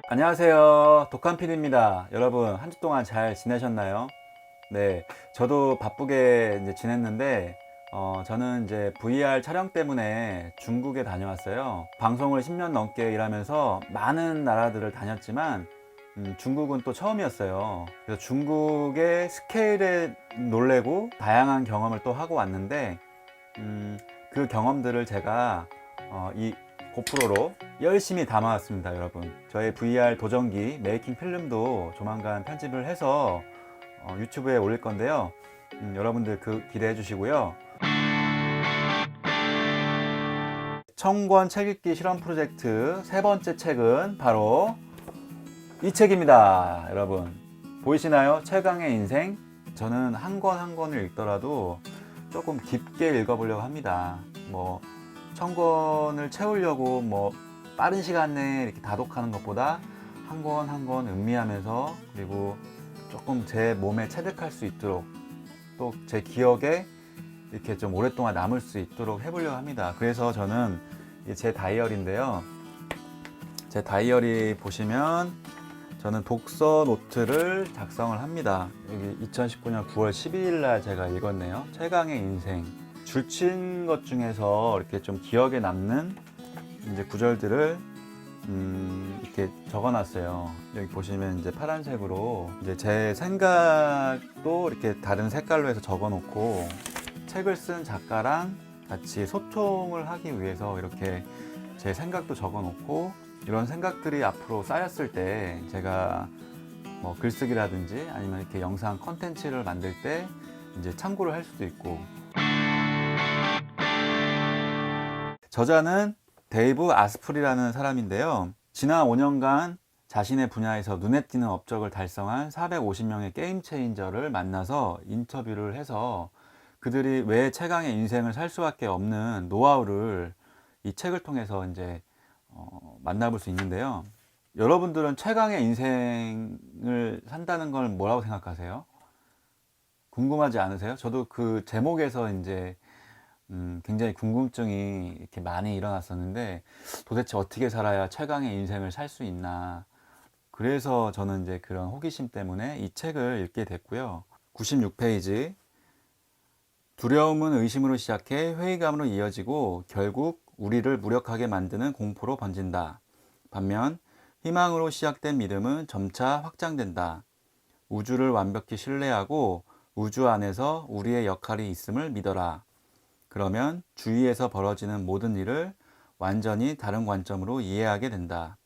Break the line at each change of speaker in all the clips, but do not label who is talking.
안녕하세요. 독한PD입니다. 여러분, 한 주 동안 잘 지내셨나요? 네, 저도 바쁘게 이제 지냈는데, 저는 이제 VR 촬영 때문에 중국에 다녀왔어요. 방송을 10년 넘게 일하면서 많은 나라들을 다녔지만, 중국은 또 처음이었어요. 그래서 중국의 스케일에 놀래고 다양한 경험을 또 하고 왔는데, 그 경험들을 제가 이 고프로로 열심히 담아왔습니다. 여러분, 저의 VR 도전기 메이킹 필름도 조만간 편집을 해서 유튜브에 올릴 건데요. 여러분들 그 기대해 주시고요. 청권 책 읽기 실험 프로젝트 세 번째 책은 바로 이 책입니다. 여러분, 보이시나요? 최강의 인생. 저는 한 권 한 권을 읽더라도 조금 깊게 읽어보려고 합니다. 뭐 천 권을 채우려고 뭐 빠른 시간 내에 이렇게 다독하는 것보다 한 권 한 권 음미하면서, 그리고 조금 제 몸에 체득할 수 있도록, 또 제 기억에 이렇게 좀 오랫동안 남을 수 있도록 해보려고 합니다. 그래서 저는 제 다이어리인데요. 제 다이어리 보시면 저는 독서 노트를 작성을 합니다. 여기 2019년 9월 12일 날 제가 읽었네요. 최강의 인생. 줄친 것 중에서 이렇게 좀 기억에 남는 이제 구절들을 이렇게 적어놨어요. 여기 보시면 이제 파란색으로 이제 제 생각도 이렇게 다른 색깔로 해서 적어놓고, 책을 쓴 작가랑 같이 소통을 하기 위해서 이렇게 제 생각도 적어놓고, 이런 생각들이 앞으로 쌓였을 때 제가 뭐 글쓰기라든지 아니면 이렇게 영상 컨텐츠를 만들 때 이제 참고를 할 수도 있고. 저자는 데이브 아스프리라는 사람인데요. 지난 5년간 자신의 분야에서 눈에 띄는 업적을 달성한 450명의 게임 체인저를 만나서 인터뷰를 해서 그들이 왜 최강의 인생을 살 수밖에 없는 노하우를 이 책을 통해서 이제 만나볼 수 있는데요. 여러분들은 최강의 인생을 산다는 걸 뭐라고 생각하세요? 궁금하지 않으세요? 저도 그 제목에서 이제 굉장히 궁금증이 이렇게 많이 일어났었는데, 도대체 어떻게 살아야 최강의 인생을 살 수 있나. 그래서 저는 이제 그런 호기심 때문에 이 책을 읽게 됐고요. 96페이지. 두려움은 의심으로 시작해 회의감으로 이어지고 결국 우리를 무력하게 만드는 공포로 번진다. 반면 희망으로 시작된 믿음은 점차 확장된다. 우주를 완벽히 신뢰하고 우주 안에서 우리의 역할이 있음을 믿어라. 그러면 주위에서 벌어지는 모든 일을 완전히 다른 관점으로 이해하게 된다.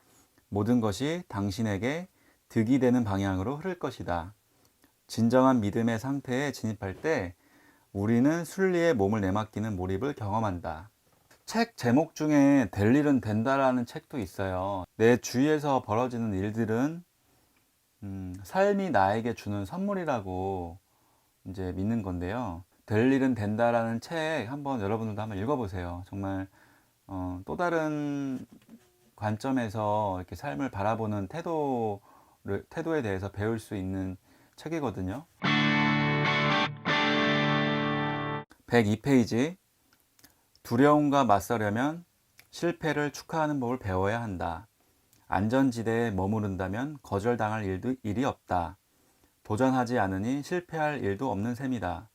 모든 것이 당신에게 득이 되는 방향으로 흐를 것이다. 진정한 믿음의 상태에 진입할 때 우리는 순리에 몸을 내맡기는 몰입을 경험한다. 책 제목 중에 될 일은 된다라는 책도 있어요. 내 주위에서 벌어지는 일들은 삶이 나에게 주는 선물이라고 이제 믿는 건데요. 될 일은 된다라는 책 한번 여러분들도 한번 읽어보세요. 정말 또 다른 관점에서 이렇게 삶을 바라보는 태도에 대해서 배울 수 있는 책이거든요. 102페이지. 두려움과 맞서려면 실패를 축하하는 법을 배워야 한다. 안전지대에 머무른다면 거절당할 일이 없다. 도전하지 않으니 실패할 일도 없는 셈이다.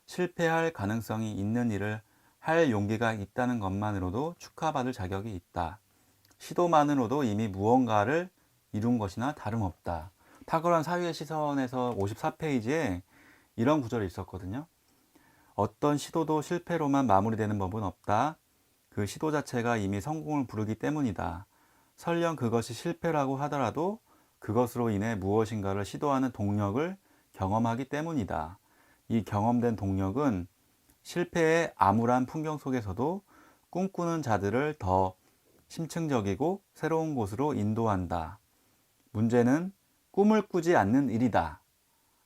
실패할 가능성이 있는 일을 할 용기가 있다는 것만으로도 축하받을 자격이 있다. 시도만으로도 이미 무언가를 이룬 것이나 다름없다. 탁월한 사회의 시선에서 54페이지에 이런 구절이 있었거든요. 어떤 시도도 실패로만 마무리되는 법은 없다. 그 시도 자체가 이미 성공을 부르기 때문이다. 설령 그것이 실패라고 하더라도 그것으로 인해 무엇인가를 시도하는 동력을 경험하기 때문이다. 이 경험된 동력은 실패의 암울한 풍경 속에서도 꿈꾸는 자들을 더 심층적이고 새로운 곳으로 인도한다. 문제는 꿈을 꾸지 않는 일이다.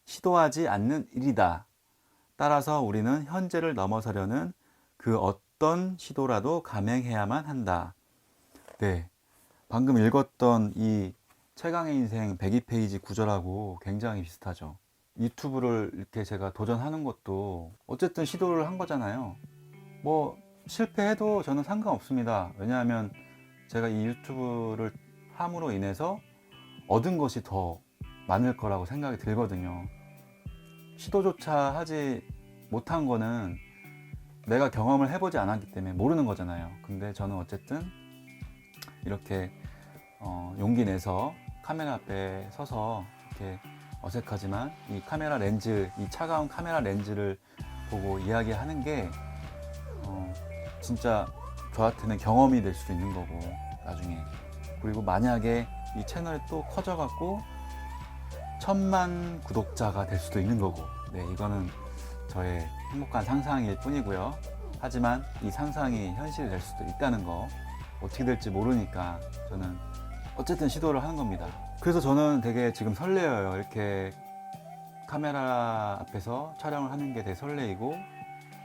시도하지 않는 일이다. 따라서 우리는 현재를 넘어서려는 그 어떤 시도라도 감행해야만 한다. 네, 방금 읽었던 이 최강의 인생 102페이지 구절하고 굉장히 비슷하죠. 유튜브를 이렇게 제가 도전하는 것도 어쨌든 시도를 한 거잖아요. 뭐 실패해도 저는 상관없습니다. 왜냐하면 제가 이 유튜브를 함으로 인해서 얻은 것이 더 많을 거라고 생각이 들거든요. 시도조차 하지 못한 거는 내가 경험을 해보지 않았기 때문에 모르는 거잖아요. 근데 저는 어쨌든 이렇게 용기 내서 카메라 앞에 서서 이렇게 어색하지만 이 카메라 렌즈, 이 차가운 카메라 렌즈를 보고 이야기하는 게 진짜 저한테는 경험이 될 수도 있는 거고, 나중에. 그리고 만약에 이 채널이 또 커져갖고 1000만 구독자가 될 수도 있는 거고, 네, 이거는 저의 행복한 상상일 뿐이고요. 하지만 이 상상이 현실이 될 수도 있다는 거, 어떻게 될지 모르니까 저는 어쨌든 시도를 하는 겁니다. 그래서 저는 되게 지금 설레어요. 이렇게 카메라 앞에서 촬영을 하는 게 되게 설레이고,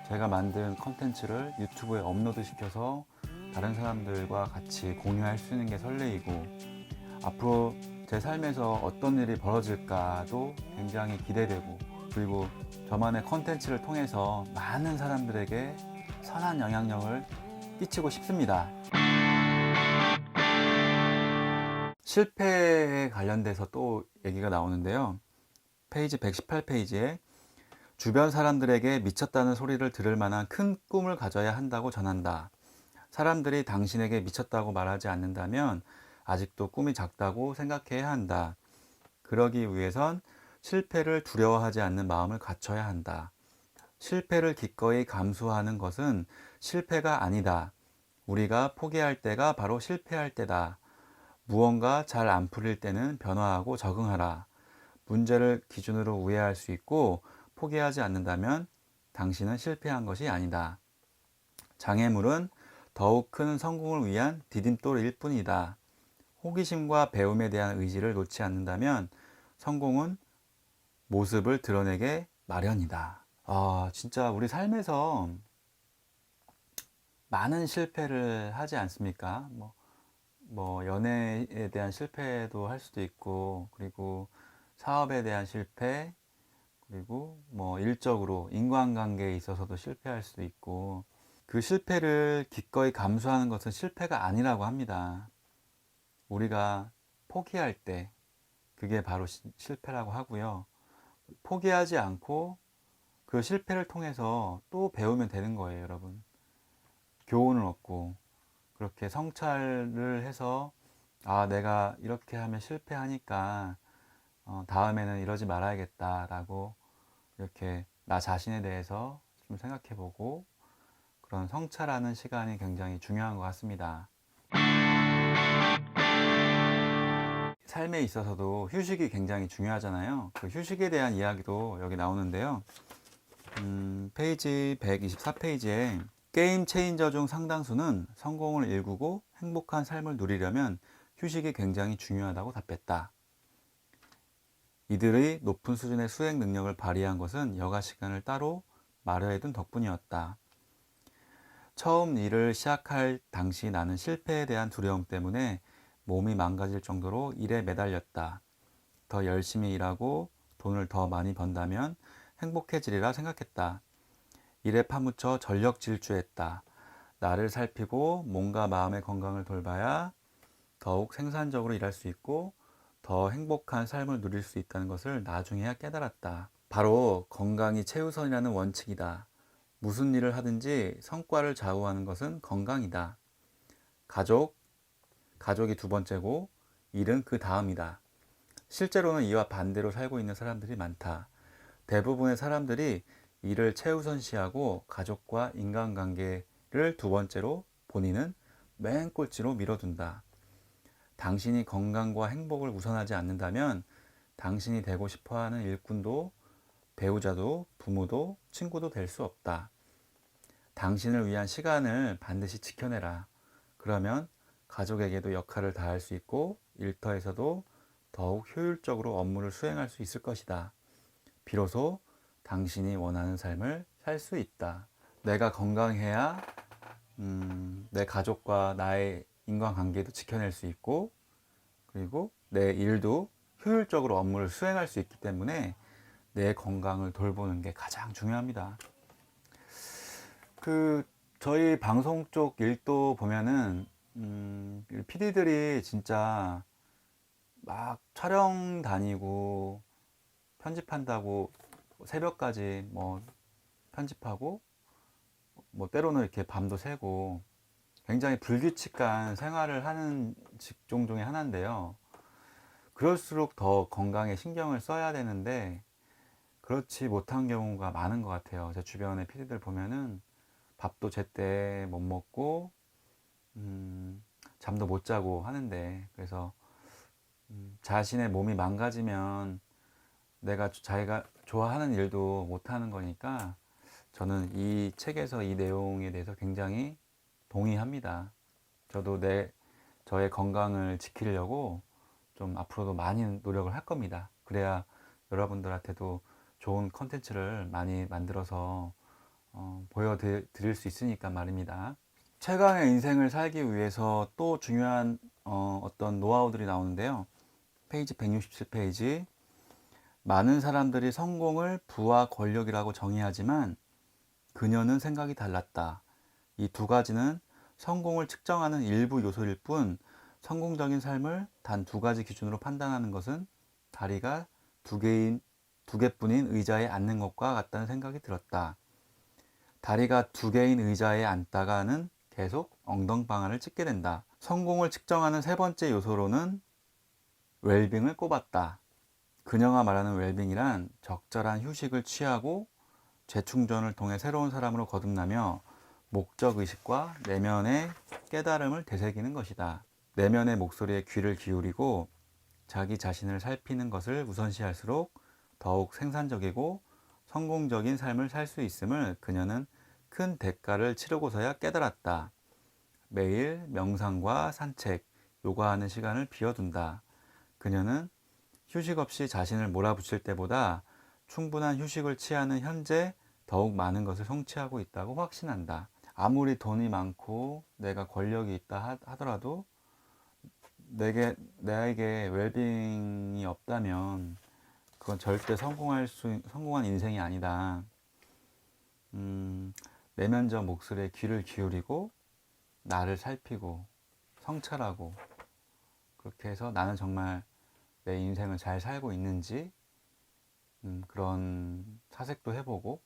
제가 만든 컨텐츠를 유튜브에 업로드 시켜서 다른 사람들과 같이 공유할 수 있는 게 설레이고, 앞으로 제 삶에서 어떤 일이 벌어질까도 굉장히 기대되고, 그리고 저만의 컨텐츠를 통해서 많은 사람들에게 선한 영향력을 끼치고 싶습니다. 실패에 관련돼서 또 얘기가 나오는데요. 페이지 118페이지에 주변 사람들에게 미쳤다는 소리를 들을 만한 큰 꿈을 가져야 한다고 전한다. 사람들이 당신에게 미쳤다고 말하지 않는다면 아직도 꿈이 작다고 생각해야 한다. 그러기 위해선 실패를 두려워하지 않는 마음을 갖춰야 한다. 실패를 기꺼이 감수하는 것은 실패가 아니다. 우리가 포기할 때가 바로 실패할 때다. 무언가 잘 안 풀릴 때는 변화하고 적응하라. 문제를 기준으로 우회할 수 있고 포기하지 않는다면 당신은 실패한 것이 아니다. 장애물은 더욱 큰 성공을 위한 디딤돌일 뿐이다. 호기심과 배움에 대한 의지를 놓지 않는다면 성공은 모습을 드러내게 마련이다. 진짜 우리 삶에서 많은 실패를 하지 않습니까? 뭐 연애에 대한 실패도 할 수도 있고, 그리고 사업에 대한 실패, 그리고 뭐 일적으로 인간관계에 있어서도 실패할 수도 있고, 그 실패를 기꺼이 감수하는 것은 실패가 아니라고 합니다. 우리가 포기할 때 그게 바로 실패라고 하고요. 포기하지 않고 그 실패를 통해서 또 배우면 되는 거예요, 여러분. 교훈을 얻고, 그렇게 성찰을 해서 내가 이렇게 하면 실패하니까 다음에는 이러지 말아야겠다라고 이렇게 나 자신에 대해서 좀 생각해보고, 그런 성찰하는 시간이 굉장히 중요한 것 같습니다. 삶에 있어서도 휴식이 굉장히 중요하잖아요. 그 휴식에 대한 이야기도 여기 나오는데요. 페이지 124페이지에 게임 체인저 중 상당수는 성공을 일구고 행복한 삶을 누리려면 휴식이 굉장히 중요하다고 답했다. 이들의 높은 수준의 수행 능력을 발휘한 것은 여가 시간을 따로 마련해둔 덕분이었다. 처음 일을 시작할 당시 나는 실패에 대한 두려움 때문에 몸이 망가질 정도로 일에 매달렸다. 더 열심히 일하고 돈을 더 많이 번다면 행복해지리라 생각했다. 일에 파묻혀 전력 질주했다. 나를 살피고 몸과 마음의 건강을 돌봐야 더욱 생산적으로 일할 수 있고 더 행복한 삶을 누릴 수 있다는 것을 나중에야 깨달았다. 바로 건강이 최우선이라는 원칙이다. 무슨 일을 하든지 성과를 좌우하는 것은 건강이다. 가족이 두 번째고 일은 그 다음이다. 실제로는 이와 반대로 살고 있는 사람들이 많다. 대부분의 사람들이 일을 최우선시하고 가족과 인간관계를 두 번째로 본인은 맨 꼴찌로 밀어둔다. 당신이 건강과 행복을 우선하지 않는다면 당신이 되고 싶어하는 일꾼도 배우자도 부모도 친구도 될 수 없다. 당신을 위한 시간을 반드시 지켜내라. 그러면 가족에게도 역할을 다할 수 있고 일터에서도 더욱 효율적으로 업무를 수행할 수 있을 것이다. 비로소 당신이 원하는 삶을 살 수 있다. 내가 건강해야 내 가족과 나의 인간관계도 지켜낼 수 있고, 그리고 내 일도 효율적으로 업무를 수행할 수 있기 때문에 내 건강을 돌보는 게 가장 중요합니다. 저희 방송 쪽 일도 보면은 PD들이 진짜 막 촬영 다니고 편집한다고 새벽까지 뭐 편집하고 뭐 때로는 이렇게 밤도 새고 굉장히 불규칙한 생활을 하는 직종 중에 하나인데요. 그럴수록 더 건강에 신경을 써야 되는데 그렇지 못한 경우가 많은 것 같아요. 제 주변의 PD들 보면은 밥도 제때 못 먹고 잠도 못 자고 하는데, 그래서 자신의 몸이 망가지면 내가 자기가 좋아하는 일도 못 하는 거니까 저는 이 책에서 이 내용에 대해서 굉장히 동의합니다. 저도 저의 건강을 지키려고 좀 앞으로도 많이 노력을 할 겁니다. 그래야 여러분들한테도 좋은 컨텐츠를 많이 만들어서 보여드릴 수 있으니까 말입니다. 최강의 인생을 살기 위해서 또 중요한 어떤 노하우들이 나오는데요. 페이지 167페이지. 많은 사람들이 성공을 부와 권력이라고 정의하지만 그녀는 생각이 달랐다. 이 두 가지는 성공을 측정하는 일부 요소일 뿐 성공적인 삶을 단 두 가지 기준으로 판단하는 것은 다리가 두 개뿐인 의자에 앉는 것과 같다는 생각이 들었다. 다리가 두 개인 의자에 앉다가는 계속 엉덩방아를 찢게 된다. 성공을 측정하는 세 번째 요소로는 웰빙을 꼽았다. 그녀가 말하는 웰빙이란 적절한 휴식을 취하고 재충전을 통해 새로운 사람으로 거듭나며 목적의식과 내면의 깨달음을 되새기는 것이다. 내면의 목소리에 귀를 기울이고 자기 자신을 살피는 것을 우선시할수록 더욱 생산적이고 성공적인 삶을 살 수 있음을 그녀는 큰 대가를 치르고서야 깨달았다. 매일 명상과 산책, 요가하는 시간을 비워둔다. 그녀는 휴식 없이 자신을 몰아붙일 때보다 충분한 휴식을 취하는 현재 더욱 많은 것을 성취하고 있다고 확신한다. 아무리 돈이 많고 내가 권력이 있다 하더라도 나에게 웰빙이 없다면 그건 절대 성공한 인생이 아니다. 내면적 목소리에 귀를 기울이고 나를 살피고 성찰하고 그렇게 해서 나는 정말 내 인생을 잘 살고 있는지 그런 사색도 해보고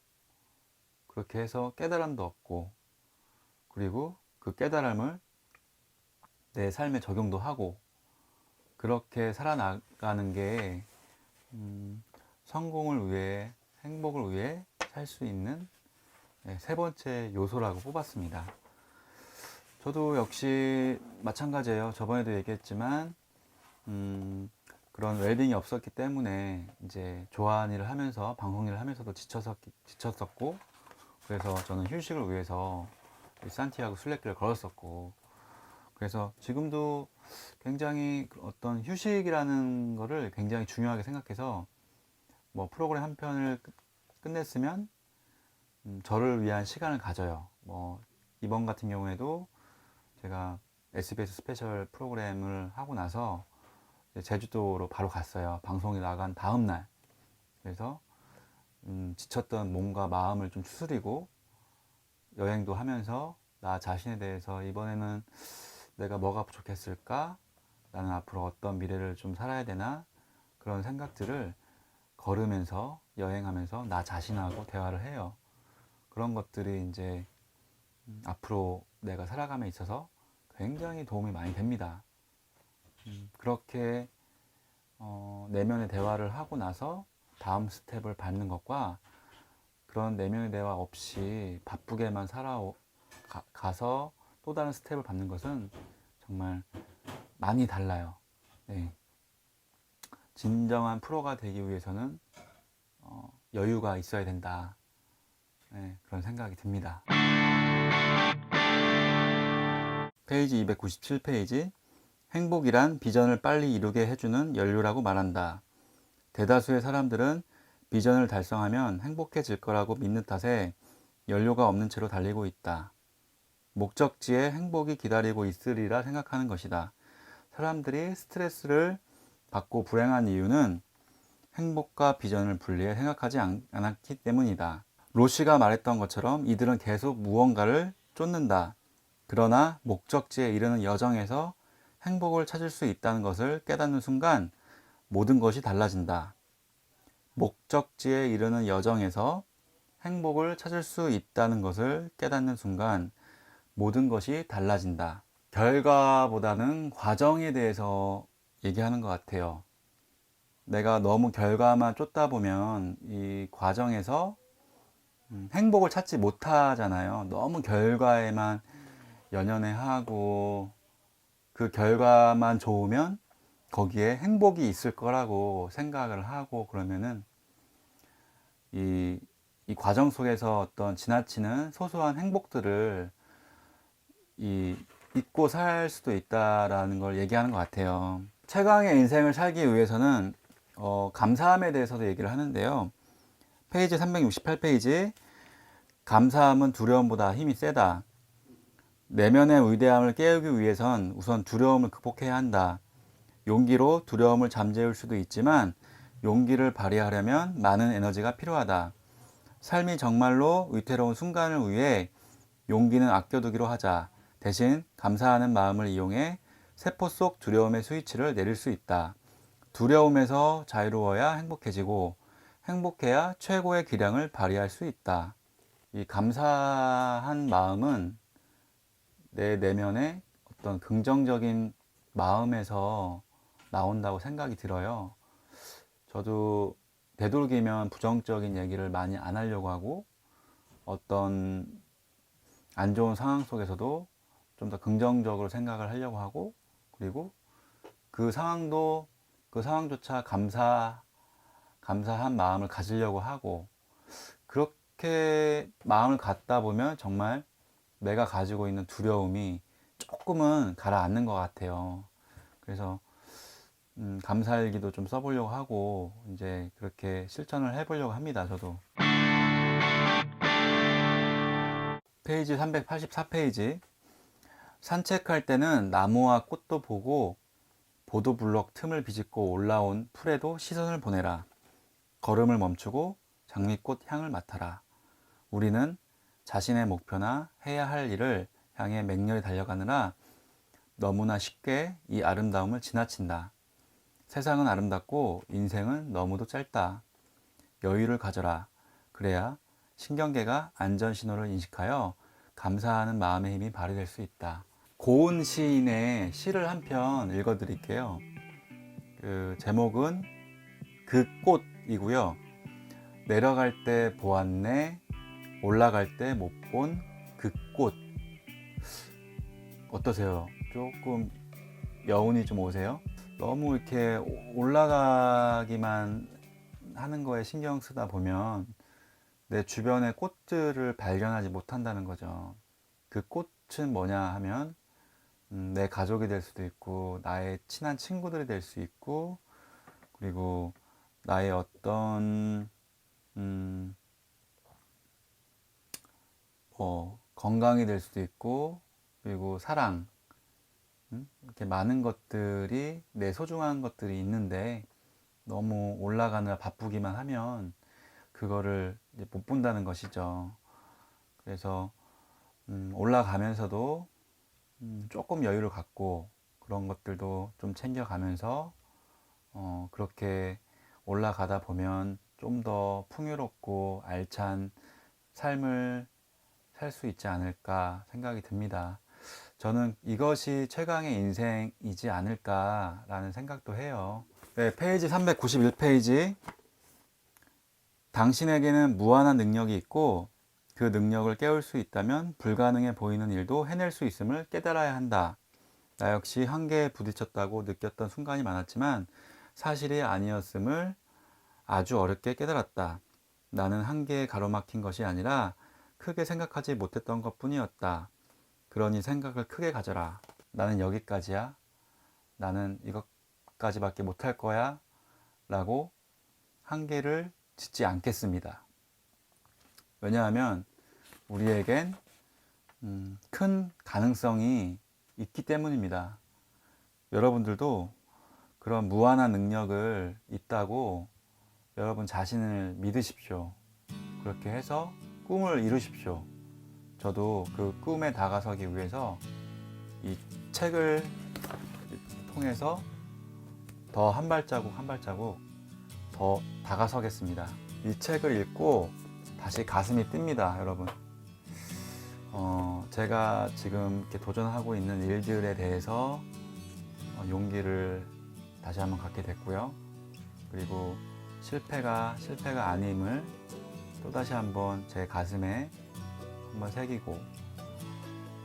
그렇게 해서 깨달음도 얻고 그리고 그 깨달음을 내 삶에 적용도 하고 그렇게 살아나가는 게 성공을 위해 행복을 위해 살 수 있는 세 번째 요소라고 뽑았습니다. 저도 역시 마찬가지예요. 저번에도 얘기했지만 그런 웰빙이 없었기 때문에 이제 좋아하는 일을 하면서 방송 일을 하면서도 지쳤었고 그래서 저는 휴식을 위해서 산티아고 순례길을 걸었었고 그래서 지금도 굉장히 어떤 휴식이라는 거를 굉장히 중요하게 생각해서 뭐 프로그램 한 편을 끝냈으면 저를 위한 시간을 가져요. 뭐 이번 같은 경우에도 제가 SBS 스페셜 프로그램을 하고 나서 제주도로 바로 갔어요. 방송이 나간 다음 날. 그래서 지쳤던 몸과 마음을 좀 추스리고 여행도 하면서 나 자신에 대해서 이번에는 내가 뭐가 부족했을까? 나는 앞으로 어떤 미래를 좀 살아야 되나? 그런 생각들을 걸으면서 여행하면서 나 자신하고 대화를 해요. 그런 것들이 이제 앞으로 내가 살아감에 있어서 굉장히 도움이 많이 됩니다. 그렇게 내면의 대화를 하고 나서 다음 스텝을 밟는 것과 그런 내면의 대화 없이 바쁘게만 가서 또 다른 스텝을 밟는 것은 정말 많이 달라요. 네. 진정한 프로가 되기 위해서는 여유가 있어야 된다. 네, 그런 생각이 듭니다. 페이지 297페이지. 행복이란 비전을 빨리 이루게 해주는 연료라고 말한다. 대다수의 사람들은 비전을 달성하면 행복해질 거라고 믿는 탓에 연료가 없는 채로 달리고 있다. 목적지에 행복이 기다리고 있으리라 생각하는 것이다. 사람들이 스트레스를 받고 불행한 이유는 행복과 비전을 분리해 생각하지 않았기 때문이다. 로시가 말했던 것처럼 이들은 계속 무언가를 쫓는다. 그러나 목적지에 이르는 여정에서 행복을 찾을 수 있다는 것을 깨닫는 순간 모든 것이 달라진다. 목적지에 이르는 여정에서 행복을 찾을 수 있다는 것을 깨닫는 순간 모든 것이 달라진다. 결과보다는 과정에 대해서 얘기하는 것 같아요. 내가 너무 결과만 쫓다 보면 이 과정에서 행복을 찾지 못하잖아요. 너무 결과에만 연연해하고 그 결과만 좋으면 거기에 행복이 있을 거라고 생각을 하고 그러면은 이 과정 속에서 어떤 지나치는 소소한 행복들을 잊고 살 수도 있다라는 걸 얘기하는 것 같아요. 최강의 인생을 살기 위해서는 감사함에 대해서도 얘기를 하는데요. 페이지 368페이지, 감사함은 두려움보다 힘이 세다. 내면의 위대함을 깨우기 위해선 우선 두려움을 극복해야 한다. 용기로 두려움을 잠재울 수도 있지만 용기를 발휘하려면 많은 에너지가 필요하다. 삶이 정말로 위태로운 순간을 위해 용기는 아껴두기로 하자. 대신 감사하는 마음을 이용해 세포 속 두려움의 스위치를 내릴 수 있다. 두려움에서 자유로워야 행복해지고 행복해야 최고의 기량을 발휘할 수 있다. 이 감사한 마음은 내 내면의 어떤 긍정적인 마음에서 나온다고 생각이 들어요. 저도 되도록이면 부정적인 얘기를 많이 안 하려고 하고 어떤 안 좋은 상황 속에서도 좀 더 긍정적으로 생각을 하려고 하고 그리고 그 상황조차 감사한 마음을 가지려고 하고 그렇게 마음을 갖다 보면 정말 내가 가지고 있는 두려움이 조금은 가라앉는 것 같아요. 그래서 감사일기도 좀 써보려고 하고 이제 그렇게 실천을 해보려고 합니다. 저도. 페이지 384페이지, 산책할 때는 나무와 꽃도 보고 보도블록 틈을 비집고 올라온 풀에도 시선을 보내라. 걸음을 멈추고 장미꽃 향을 맡아라. 우리는 자신의 목표나 해야 할 일을 향해 맹렬히 달려가느라 너무나 쉽게 이 아름다움을 지나친다. 세상은 아름답고 인생은 너무도 짧다. 여유를 가져라. 그래야 신경계가 안전 신호를 인식하여 감사하는 마음의 힘이 발휘될 수 있다. 고은 시인의 시를 한 편 읽어드릴게요. 그 제목은 그 꽃이고요. 내려갈 때 보았네, 올라갈 때 못 본 그 꽃. 어떠세요? 조금 여운이 좀 오세요? 너무 이렇게 올라가기만 하는 거에 신경 쓰다 보면 내 주변의 꽃들을 발견하지 못한다는 거죠. 그 꽃은 뭐냐 하면 내 가족이 될 수도 있고 나의 친한 친구들이 될 수 있고 그리고 나의 어떤 건강이 될 수도 있고 그리고 사랑 이렇게 많은 것들이 내 소중한 것들이 있는데 너무 올라가느라 바쁘기만 하면 그거를 이제 못 본다는 것이죠. 그래서 올라가면서도 조금 여유를 갖고 그런 것들도 좀 챙겨가면서 그렇게 올라가다 보면 좀 더 풍요롭고 알찬 삶을 살 수 있지 않을까 생각이 듭니다. 저는 이것이 최강의 인생이지 않을까라는 생각도 해요. 네, 페이지 391페이지. 당신에게는 무한한 능력이 있고 그 능력을 깨울 수 있다면 불가능해 보이는 일도 해낼 수 있음을 깨달아야 한다. 나 역시 한계에 부딪혔다고 느꼈던 순간이 많았지만 사실이 아니었음을 아주 어렵게 깨달았다. 나는 한계에 가로막힌 것이 아니라 크게 생각하지 못했던 것뿐이었다. 그러니 생각을 크게 가져라. 나는 여기까지야. 나는 이것까지밖에 못할 거야. 라고 한계를 짓지 않겠습니다. 왜냐하면 우리에겐 큰 가능성이 있기 때문입니다. 여러분들도 그런 무한한 능력을 있다고 여러분 자신을 믿으십시오. 그렇게 해서 꿈을 이루십시오. 저도 그 꿈에 다가서기 위해서 이 책을 통해서 더 한 발자국 한 발자국 더 다가서겠습니다. 이 책을 읽고 다시 가슴이 뜁니다, 여러분. 제가 지금 이렇게 도전하고 있는 일들에 대해서 용기를 다시 한번 갖게 됐고요. 그리고 실패가 아님을 또다시 한번 제 가슴에 한번 새기고,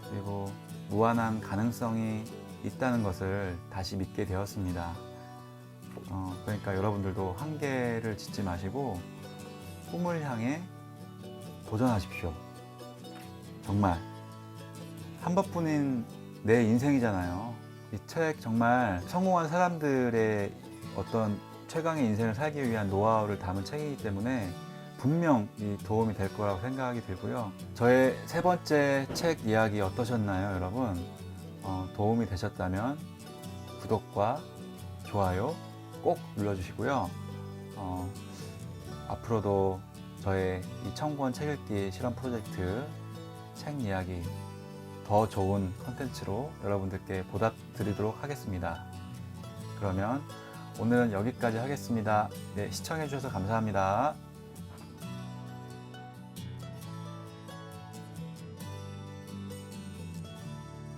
그리고 무한한 가능성이 있다는 것을 다시 믿게 되었습니다. 그러니까 여러분들도 한계를 짓지 마시고 꿈을 향해 도전하십시오. 정말 한 번뿐인 내 인생이잖아요. 이 책 정말 성공한 사람들의 어떤 최강의 인생을 살기 위한 노하우를 담은 책이기 때문에 분명 이 도움이 될 거라고 생각이 들고요. 저의 세 번째 책 이야기 어떠셨나요, 여러분? 도움이 되셨다면 구독과 좋아요 꼭 눌러주시고요. 앞으로도 저의 이 청구원 책 읽기 실험 프로젝트 책 이야기 더 좋은 컨텐츠로 여러분들께 보답드리도록 하겠습니다. 그러면 오늘은 여기까지 하겠습니다. 네, 시청해 주셔서 감사합니다.